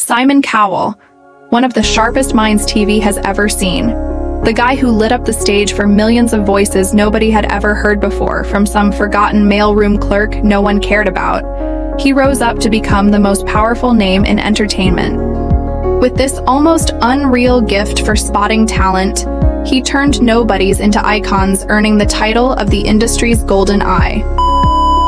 Simon Cowell, one of the sharpest minds TV has ever seen. The guy who lit up the stage for millions of voices nobody had ever heard before, from some forgotten mailroom clerk no one cared about. He rose up to become the most powerful name in entertainment. With this almost unreal gift for spotting talent, he turned nobodies into icons, earning the title of the industry's golden eye.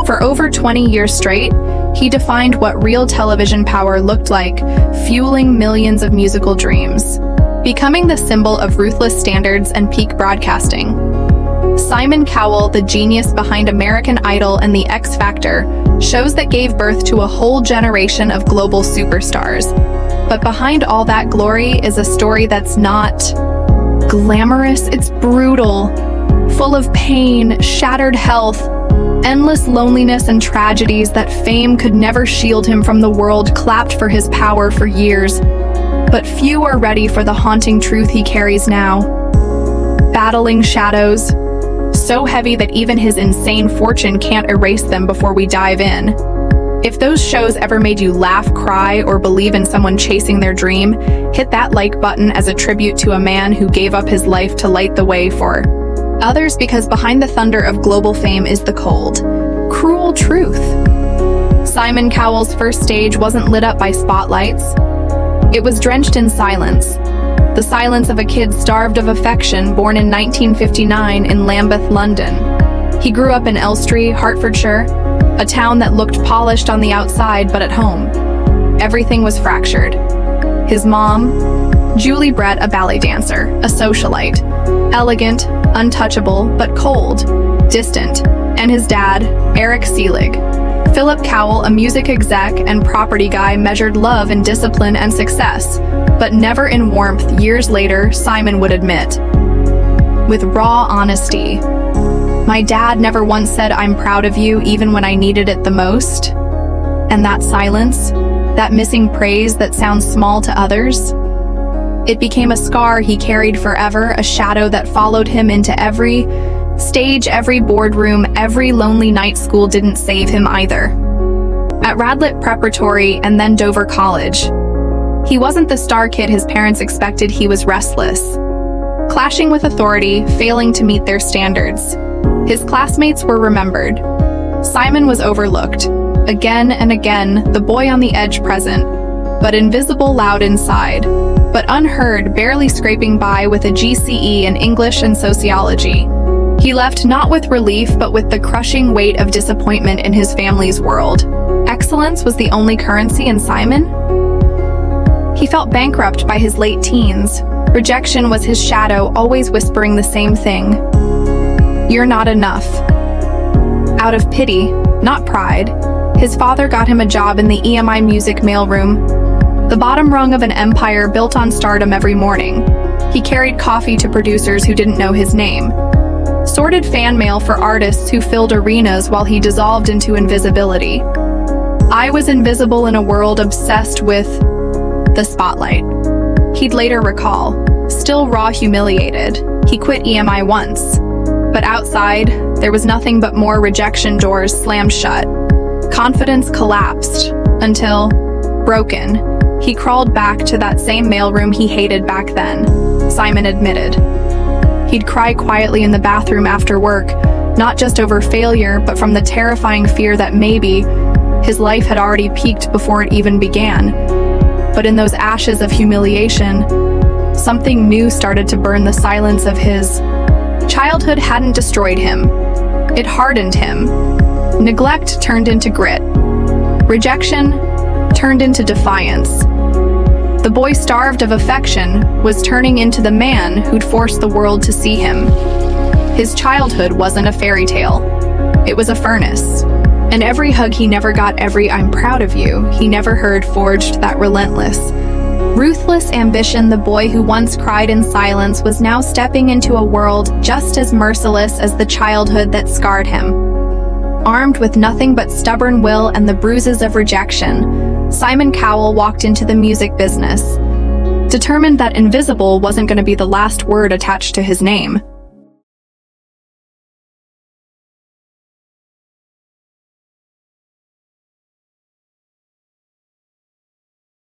For over 20 years straight, he defined what real television power looked like, fueling millions of musical dreams, becoming the symbol of ruthless standards and peak broadcasting. Simon Cowell, the genius behind American Idol and The X Factor, shows that gave birth to a whole generation of global superstars. But behind all that glory is a story that's not glamorous, it's brutal, full of pain, shattered health, endless loneliness and tragedies that fame could never shield him from. The world clapped for his power for years, but few are ready for the haunting truth he carries now. Battling shadows, so heavy that even his insane fortune can't erase them. Before we dive in, if those shows ever made you laugh, cry, or believe in someone chasing their dream, hit that like button as a tribute to a man who gave up his life to light the way for others, because behind the thunder of global fame is the cold, cruel truth. Simon Cowell's first stage wasn't lit up by spotlights. It was drenched in silence. The silence of a kid starved of affection, born in 1959 in Lambeth, London. He grew up in Elstree, Hertfordshire, a town that looked polished on the outside, but at home, everything was fractured. His mom, Julie Brett, a ballet dancer, a socialite, elegant, untouchable, but cold, distant, and his dad, Eric Seelig, Philip Cowell, a music exec and property guy, measured love in discipline and success, but never in warmth. Years later, Simon would admit, with raw honesty, "My dad never once said, 'I'm proud of you,' even when I needed it the most." And that silence, that missing praise that sounds small to others, it became a scar he carried forever, a shadow that followed him into every stage, every boardroom, every lonely night. School didn't save him either. At Radlett Preparatory and then Dover College, he wasn't the star kid his parents expected. He was restless, clashing with authority, failing to meet their standards. His classmates were remembered. Simon was overlooked. Again and again, the boy on the edge, present, but invisible, loud inside, but unheard, barely scraping by with a GCE in English and sociology. He left not with relief, but with the crushing weight of disappointment in his family's world. Excellence was the only currency in Simon? He felt bankrupt by his late teens. Rejection was his shadow, always whispering the same thing: "You're not enough." Out of pity, not pride, his father got him a job in the EMI music mailroom, the bottom rung of an empire built on stardom. Every morning, he carried coffee to producers who didn't know his name, sorted fan mail for artists who filled arenas while he dissolved into invisibility. I was invisible in a world obsessed with the spotlight. He'd later recall, still raw, humiliated, he quit EMI once, but outside, there was nothing but more rejection. Doors slammed shut. Confidence collapsed until, broken, he crawled back to that same mailroom he hated back then. Simon admitted. He'd cry quietly in the bathroom after work, not just over failure, but from the terrifying fear that maybe his life had already peaked before it even began. But in those ashes of humiliation, something new started to burn. The silence of his childhood hadn't destroyed him. It hardened him. Neglect turned into grit. Rejection turned into defiance. The boy starved of affection was turning into the man who'd forced the world to see him. His childhood wasn't a fairy tale. It was a furnace. And every hug he never got, every "I'm proud of you" he never heard, forged that relentless, ruthless ambition. The boy who once cried in silence was now stepping into a world just as merciless as the childhood that scarred him. Armed with nothing but stubborn will and the bruises of rejection, Simon Cowell walked into the music business, determined that invisible wasn't going to be the last word attached to his name.